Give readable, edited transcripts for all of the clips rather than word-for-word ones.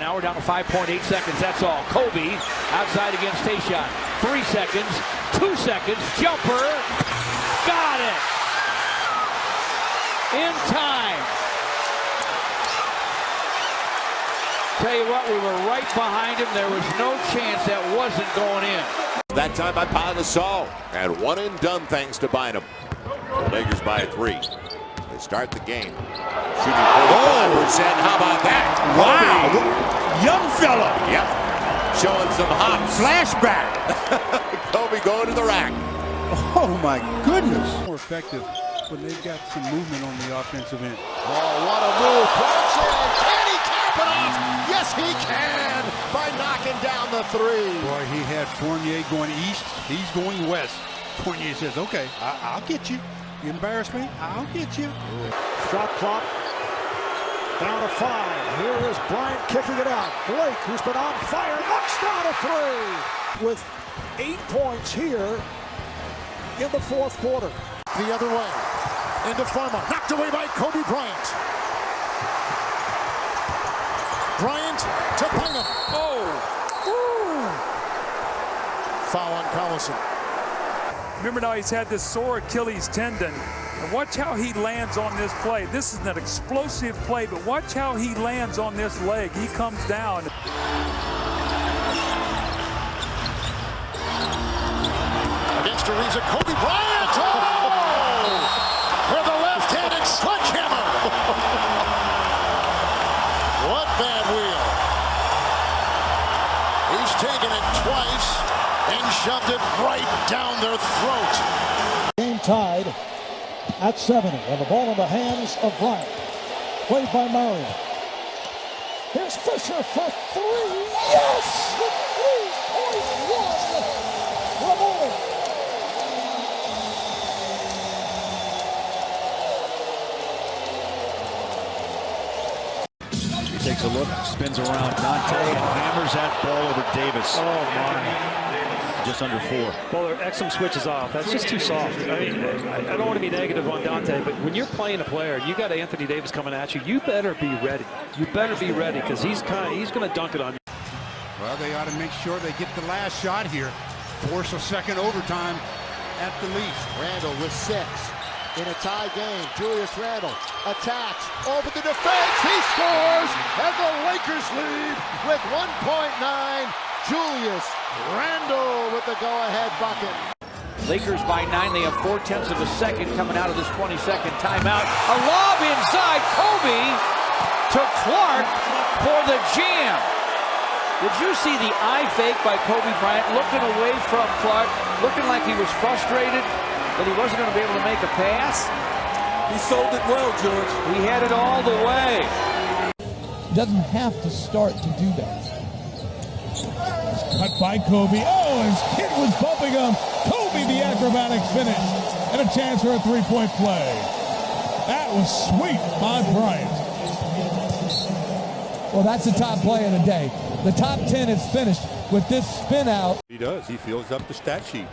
Now we're down to 5.8 seconds. That's all. Kobe outside against Tayshaun. 3 seconds. 2 seconds. Jumper. Got it. In time. Tell you what, we were right behind him. There was no chance that wasn't going in. That time by Pau Gasol. And one and done thanks to Bynum. The Lakers by a 3. They start the game. Shooting 45%. How about that? Wow. Young fella. Yep. Showing some hops. Flashback. Kobe going to the rack. Oh my goodness. More effective when they've got some movement on the offensive end. Oh, what a move. Clarkson. Can he cap it off? Yes, he can. By knocking down the 3. Boy, he had Fournier going east. He's going west. Fournier says, okay, I'll get you. You embarrass me, I'll get you. Shot clock down to 5. Here is Bryant kicking it out. Blake, who's been on fire, knocks down a 3 with 8 points here in the 4th quarter. The other way into Pharma, knocked away by Kobe Bryant. Bryant to Bynum. Oh! Ooh. Foul on Collison. Remember now he's had this sore Achilles tendon. And watch how he lands on this play. This is an explosive play, but watch how he lands on this leg. He comes down. Against Ariza, Kobe Bryant! Oh! With a left-handed sledgehammer! What bad wheel. He's taken it twice and shoved it right down their throat. Game tied at 70, and the ball in the hands of Bryant. Played by Murray. Here's Fisher for 3. Yes! The 3-point run. He takes a look, spins around Dante, and hammers that ball over Davis. Oh my. Just under 4. Well, Exum switches off. That's just too soft. I mean, I don't want to be negative on Dante, but when you're playing a player, you got Anthony Davis coming at you. You better be ready. You better be ready because he's going to dunk it on you. Well, they ought to make sure they get the last shot here. Force a second overtime at the least. Randle with 6 in a tie game. Julius Randle attacks over the defense. He scores, and the Lakers lead with 1.9. Julius Randle with the go-ahead bucket. Lakers by 9. They have 4/10 of a second coming out of this 20-second timeout. A lob inside. Kobe to Clark for the jam. Did you see the eye fake by Kobe Bryant looking away from Clark, looking like he was frustrated that he wasn't going to be able to make a pass? He sold it well, George. He had it all the way. Doesn't have to start to do that. Cut by Kobe. Oh, his kid was bumping him. Kobe, the acrobatics finish. And a chance for a 3-point play. That was sweet by Bryant. Well, that's the top play of the day. The top 10 is finished with this spin out. He does. He fills up the stat sheet.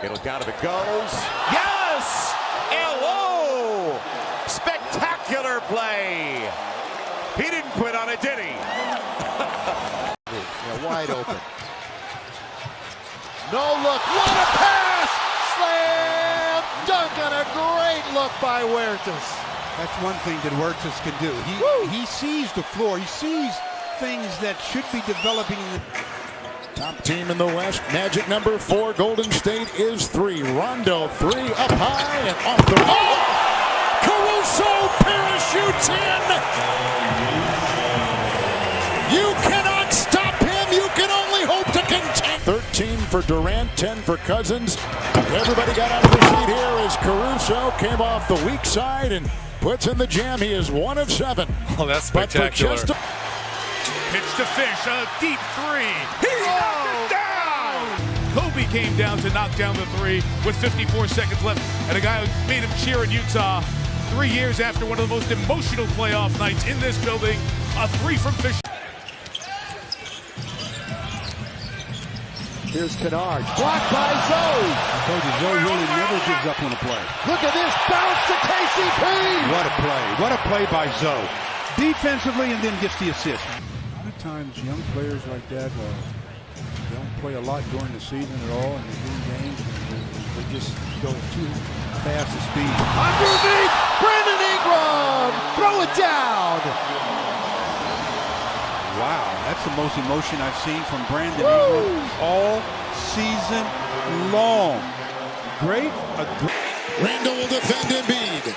It'll count if it goes. Yes! Hello! Spectacular play. He didn't quit on it, did he? Yeah, wide open. No look. What a pass! Slam dunk and a great look by Huertas. That's one thing that Huertas can do. He sees the floor. He sees things that should be developing in the top team in the West. Magic number 4. Golden State is 3. Rondo 3 up high and off the ball. Caruso parachutes in. You cannot stop him. You can only hope to contain. 13 for Durant, 10 for Cousins. Everybody got out of the seat here as Caruso came off the weak side and puts in the jam. He is 1 of 7. Oh, that's spectacular. Pitch to Fish, a deep 3. He knocked it down! Kobe came down to knock down the 3 with 54 seconds left. And a guy who made him cheer in Utah 3 years after one of the most emotional playoff nights in this building. A 3 from Fish. Here's Kennard, blocked by Zoe. I told you, Zoe really never gives up on a play. Look at this bounce to KCP. What a play. What a play by Zoe. Defensively and then gets the assist. times young players like that don't play a lot during the season at all, and they win games, and they just go too fast at speed. Underneath, Brandon Ingram, throw it down. Wow, that's the most emotion I've seen from Brandon Ingram all season long. Great. Randle will defend Embiid.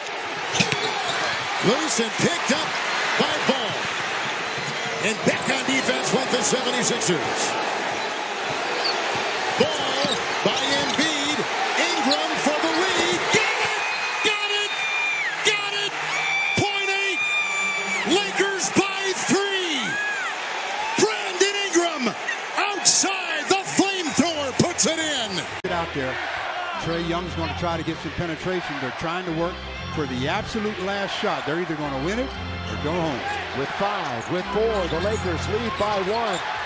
Loose and picked up by Ball. And back on defense went the 76ers. Ball by Embiid. Ingram for the lead. Got it! Got it! Point 8. Lakers by 3. Brandon Ingram outside. The flamethrower puts it in. Get out there. Trae Young's going to try to get some penetration. They're trying to work for the absolute last shot. They're either going to win it or go home. With 5, with 4, the Lakers lead by 1.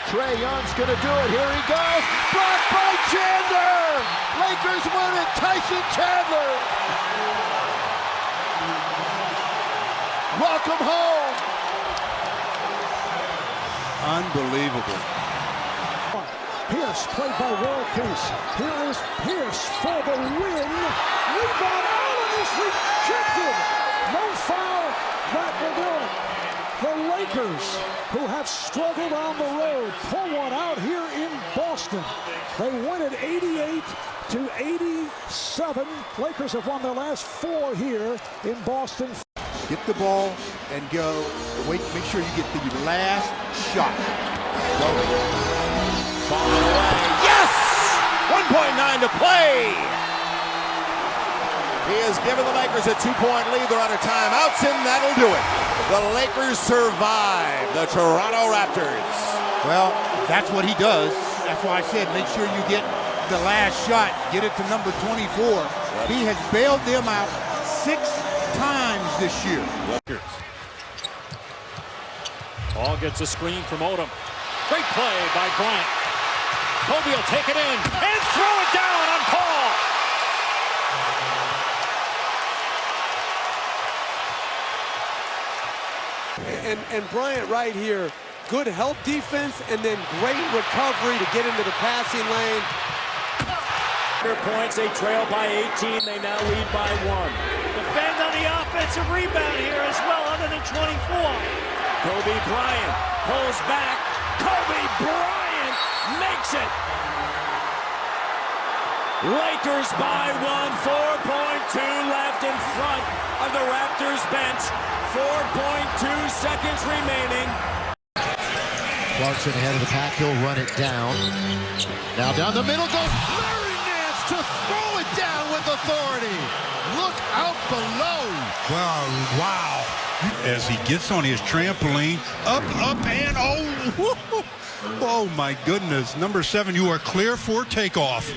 Trae Young's going to do it. Here he goes. Blocked by Chandler. Lakers win it. Tyson Chandler. Welcome home. Unbelievable. Pierce played by World Peace. Here is Pierce for the win. Rebound. Allen is rejected. No foul. That will do it. The Lakers, who have struggled on the road, pull one out here in Boston. They win it 88-87. Lakers have won their last 4 here in Boston. Get the ball and go. Wait, make sure you get the last shot. Go. Falling away. Yes! 1.9 to play. He has given the Lakers a 2-point lead. They're out of timeouts, and that'll do it. The Lakers survive the Toronto Raptors. Well, that's what he does. That's why I said make sure you get the last shot. Get it to number 24. Yep. He has bailed them out 6 times this year. Ball gets a screen from Odom. Great play by Bryant. Kobe will take it in and throw it down on Paul. And Bryant right here, good help defense and then great recovery to get into the passing lane. Points, they trail by 18. They now lead by 1. Defend on the offensive rebound here as well, under the 24. Kobe Bryant pulls back. Kobe Bryant makes it. Lakers by 1, 4.2 left in front of the Raptors bench. 4.2 seconds remaining. Clarkson ahead of the pack. He'll run it down. Now down the middle goes Larry Nance to throw it down with authority. Look out below. Wow. As he gets on his trampoline, up, and oh my goodness. Number 7, you are clear for takeoff.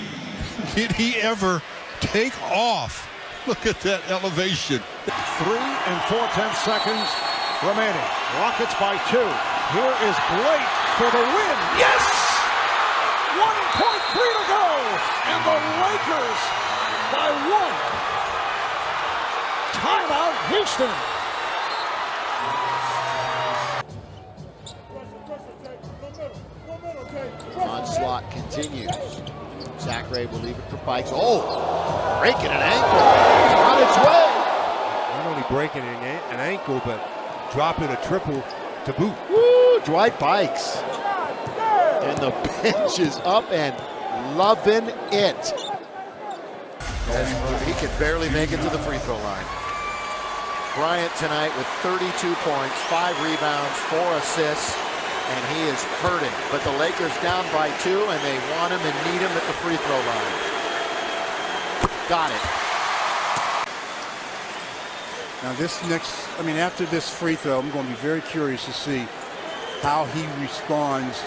Did he ever take off? Look at that elevation. 3 and 4/10 seconds remaining. Rockets by 2. Here is Blake for the win. Yes! 1.3 to go. And the Lakers by 1. Timeout, Houston. Onslaught continues. Zach Ray will leave it for Buycks. Oh, breaking an ankle. On its way. Not only breaking an ankle, but dropping a triple to boot. Woo, Dwight Buycks. And the bench is up and loving it. He could barely make it to the free throw line. Bryant tonight with 32 points, 5 rebounds, 4 assists. And he is hurting, but the Lakers down by 2, and they want him and need him at the free throw line. Got it. Now after this free throw, I'm going to be very curious to see how he responds,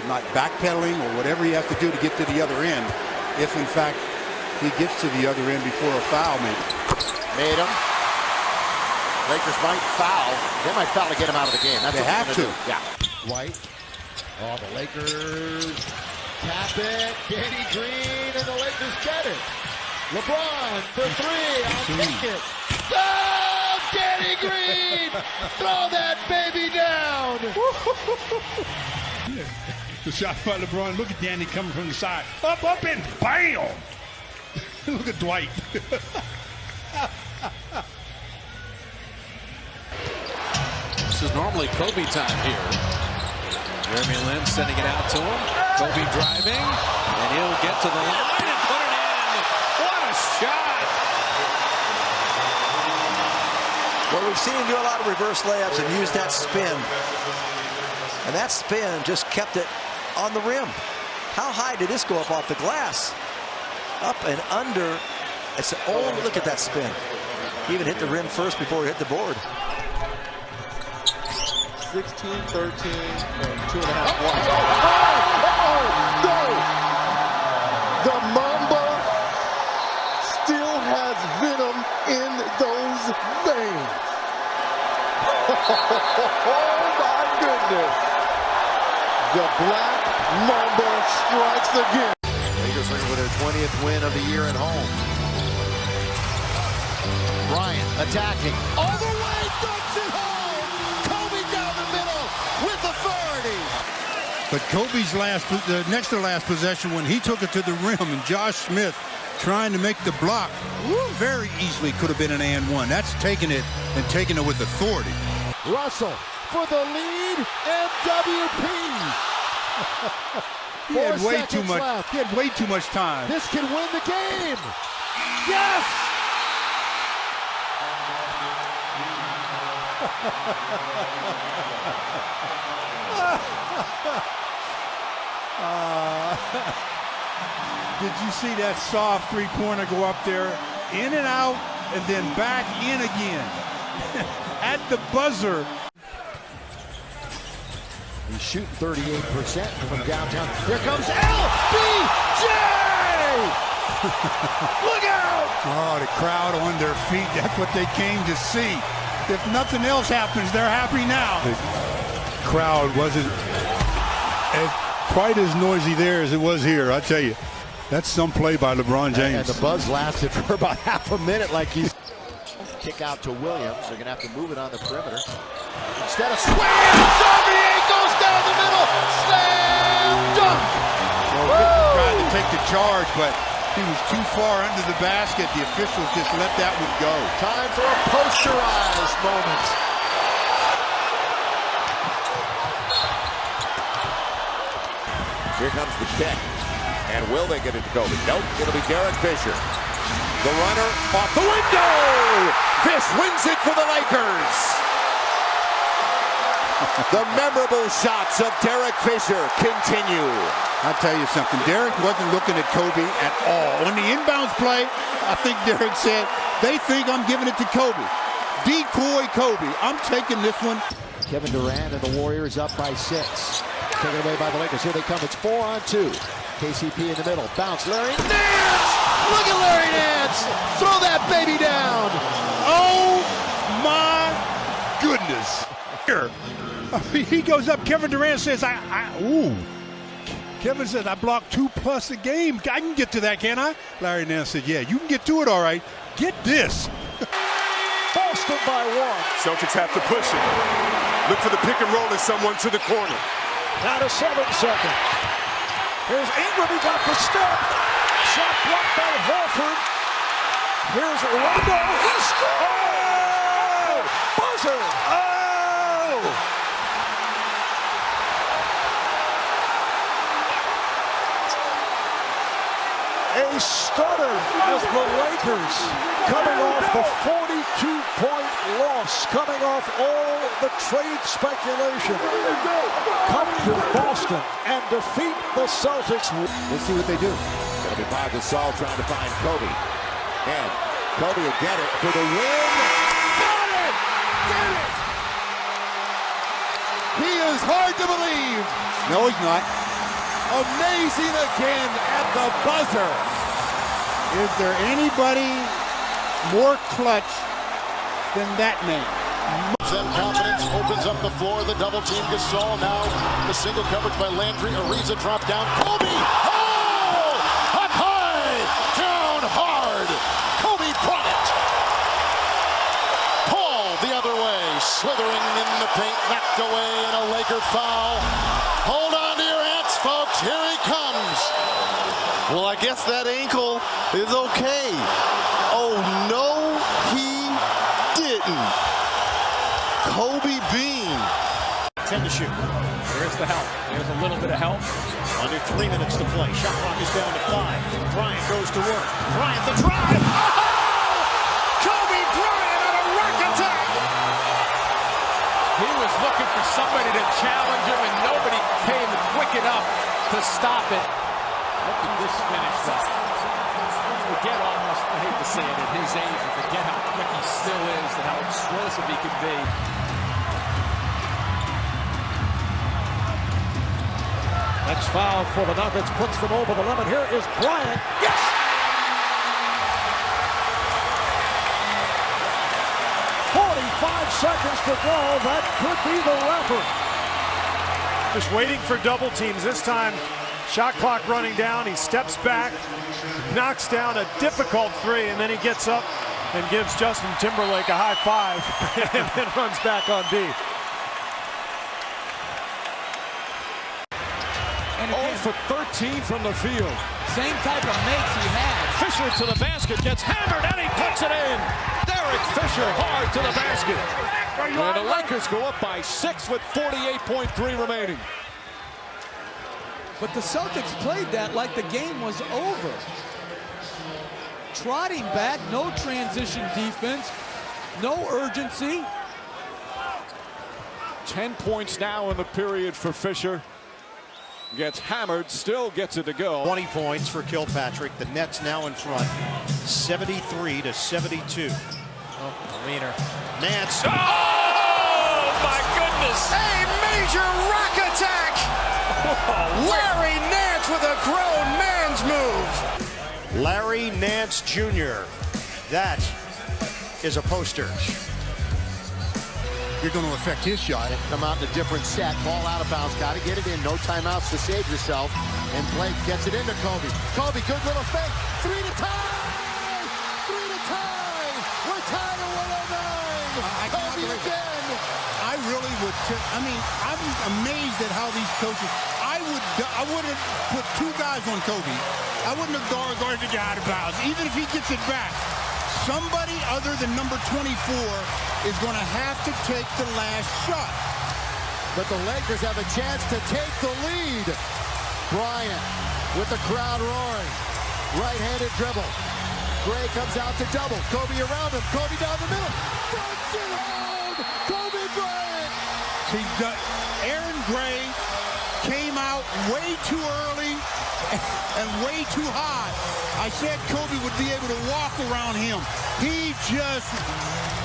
not backpedaling or whatever he has to do to get to the other end, if in fact he gets to the other end before a foul maybe. Made him. Lakers might foul. They might foul to get him out of the game. That's they what have to. Do. Yeah. White. Oh, the Lakers tap it. Danny Green, and the Lakers get it. LeBron for 3. I'll take it. Oh, Danny Green! Throw that baby down! The shot by LeBron. Look at Danny coming from the side. Up, and bam! Look at Dwight. This is normally Kobe time here. Jeremy Lin sending it out to him. Kobe driving, and he'll get to the line and put it in. What a shot! Well, we've seen him do a lot of reverse layups and use that spin. And that spin just kept it on the rim. How high did this go up off the glass? Up and under. It's the only look at that spin. He even hit the rim first before he hit the board. 16, 13, and 2.5 blocks. No! The Mamba still has venom in those veins. Oh my goodness! The Black Mamba strikes again. Lakers looking for their 20th win of the year at home. Bryant attacking. All the way, dunks it home! Kobe down the middle with authority. But Kobe's the next to last possession when he took it to the rim and Josh Smith trying to make the block very easily could have been an and one. That's taking it and taking it with authority. Russell for the lead and WP. He had way too much. Left. He had way too much time. This can win the game. Yes. Did you see that soft three-pointer go up there, in and out, and then back in again? At the buzzer. He's shooting 38% from downtown. Here comes LBJ! Look out! Oh, the crowd on their feet. That's what they came to see. If nothing else happens, they're happy now. The crowd wasn't quite as noisy there as it was here, I tell you. That's some play by LeBron James. And the buzz lasted for about half a minute like he's... Kick out to Williams. They're going to have to move it on the perimeter. Instead of swinging, Xavier goes down the middle. Slam dunk! Well, tried to take the charge, but he was too far under the basket. The officials just let that one go. Time for a posterized moment. Here comes the kick. And will they get it to Kobe? Nope, it'll be Derek Fisher. The runner off the window! Fish wins it for the Lakers! The memorable shots of Derek Fisher continue. I'll tell you something. Derek wasn't looking at Kobe at all. On the inbounds play, I think Derek said, they think I'm giving it to Kobe. Decoy Kobe. I'm taking this one. Kevin Durant and the Warriors up by 6. Taken away by the Lakers. Here they come. It's 4-on-2. KCP in the middle. Bounce. Larry Nance! Look at Larry Nance! Throw that baby down! Oh, my goodness. Here. He goes up. Kevin Durant says, Kevin says, I blocked 2+ a game. I can get to that, can't I? Larry Nance said, yeah, you can get to it, all right. Get this. Boston by 1. Celtics have to push it. Look for the pick and roll and someone to the corner. Down to 7 seconds. Here's Ingram. He got the step. Shot blocked by Horford. Here's Rondo. He scored! Buzzer! A stutter as the Lakers, coming off the 42-point loss, coming off all the trade speculation, come to Boston and defeat the Celtics. Let's see what they do. It'll be Pau Gasol trying to find Kobe. And Kobe will get it for the win. Got it! Did it! He is hard to believe. No, he's not. Amazing again at the buzzer. Is there anybody more clutch than that man? Then confidence opens up the floor. The double team Gasol. Now the single coverage by Landry. Ariza drop down. Kobe! Oh! Up high! Down hard! Kobe Bryant! Paul Knocked away and a Laker foul. Hold on to your hats, folks. Here he comes. Well, I guess that ankle is okay. Oh, no, he didn't. Kobe Bean. 10 to shoot. There's the help. There's a little bit of help. Under 3 minutes to play. Shot clock is down to 5. Bryant goes to work. Bryant the drive. Oh! Kobe Bryant on a rack attack. He was looking for somebody to challenge him, and nobody came quick enough to stop it. Look at this finish, though. Forget almost, I hate to say it, at his age, and forget how quick he still is and how explosive he can be. Next foul for the Nuggets puts them over the limit. Here is Bryant. Yes! Seconds to go. That could be the record. Just waiting for double teams. This time, shot clock running down. He steps back, knocks down a difficult 3, and then he gets up and gives Justin Timberlake a high five and then runs back on D. And 0 for 13 from the field. Same type of makes he had. Fisher to the basket, gets hammered, and he puts it in. Derek Fisher hard to the basket. And the Lakers go up by 6 with 48.3 remaining. But the Celtics played that like the game was over. Trotting back, no transition defense, no urgency. 10 points now in the period for Fisher. Gets hammered, still gets it to go. 20 points for Kilpatrick. The Nets now in front, 73-72. Oh, leaner. Nance. Oh, my goodness. A major rack attack. Larry Nance with a grown man's move. Larry Nance Jr. That is a poster. You're going to affect his shot. Come out in a different set. Ball out of bounds. Got to get it in. No timeouts to save yourself. And Blake gets it into Kobe. Kobe, good little fake. 3 to tie. 3 to tie. We're tied at 109. Kobe again. I really would. I'm amazed at how these coaches. I wouldn't put 2 guys on Kobe. I wouldn't have guarded the guy out of bounds, even if he gets it back. Somebody other than number 24 is going to have to take the last shot. But the Lakers have a chance to take the lead. Bryant with the crowd roaring. Right-handed dribble. Gray comes out to double. Kobe around him. Kobe down the middle. Dunks it home. Kobe Bryant. See, Aaron Gray came out way too early and way too high. I said Kobe would be able to walk around him. He just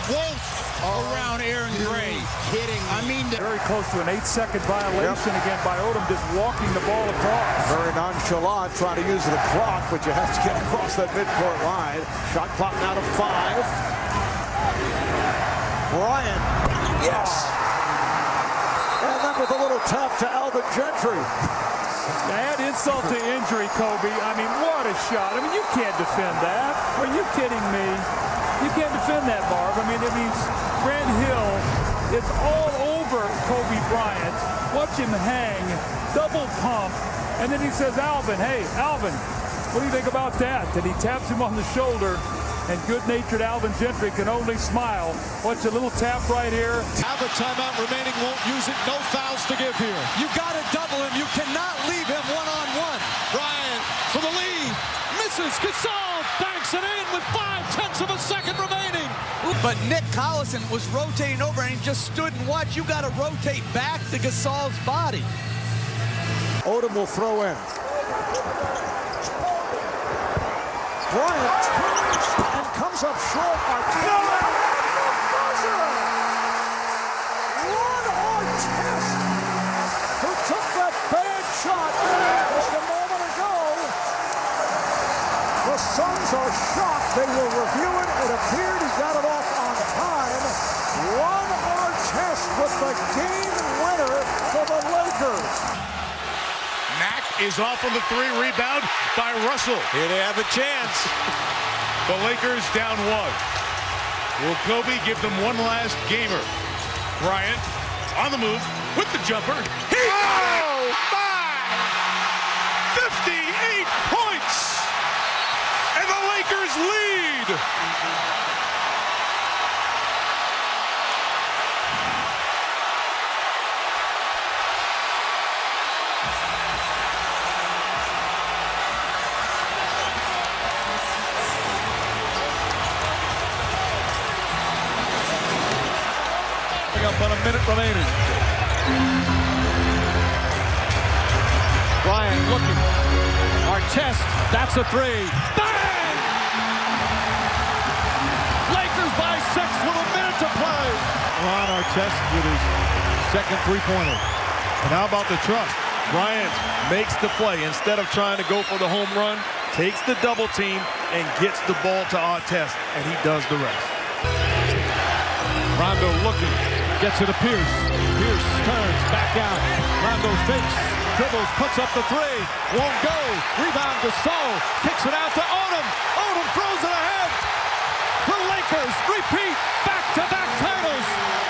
waltzed around Aaron Gray. Kidding. I mean, very close to an 8-second violation again by Odom, just walking the ball across. Very nonchalant, trying to use the clock, but you have to get across that midcourt line. Shot clock now to 5. Bryant, yes. And then with a little tap to Alvin Gentry. Add insult to injury, Kobe. I mean, what a shot. I mean, you can't defend that. Are you kidding me? You can't defend that, Marv. I mean, it means Grant Hill is all over Kobe Bryant. Watch him hang, double pump, and then he says, Alvin, hey, Alvin, what do you think about that? And he taps him on the shoulder, and good-natured Alvin Gentry can only smile. Watch a little tap right here. Have a timeout remaining, won't use it. No fouls to give here. You got to double him. You cannot leave him one-on-one. Bryant for the lead. Misses. Gasol banks it in with 0.5 of a second remaining. But Nick Collison was rotating over and he just stood and watched. You got to rotate back to Gasol's body. Odom will throw in. Bryant and comes up short. One Artest who took that bad shot just a moment ago. The Suns are shocked. They will review it. It appeared he got it off on time. One Artest with the game winner for the Lakers. Mack is off on the 3, rebound by Russell. Here they have a chance. The Lakers down 1. Will Kobe give them one last gamer? Bryant On the move with the jumper. Oh, my! 58 points! And the Lakers lead! Up on a minute remaining. Bryant looking. Artest, that's a three. Bang! Lakers by 6 with a minute to play. Ron Artest with his second three-pointer. And how about the trust? Bryant makes the play. Instead of trying to go for the home run, takes the double team and gets the ball to Artest, and he does the rest. Rondo looking. Gets it to Pierce. Pierce turns back out. Rondo fakes, dribbles, puts up the three. Won't go. Rebound Gasol. Kicks it out to Odom. Odom throws it ahead. The Lakers repeat back-to-back titles.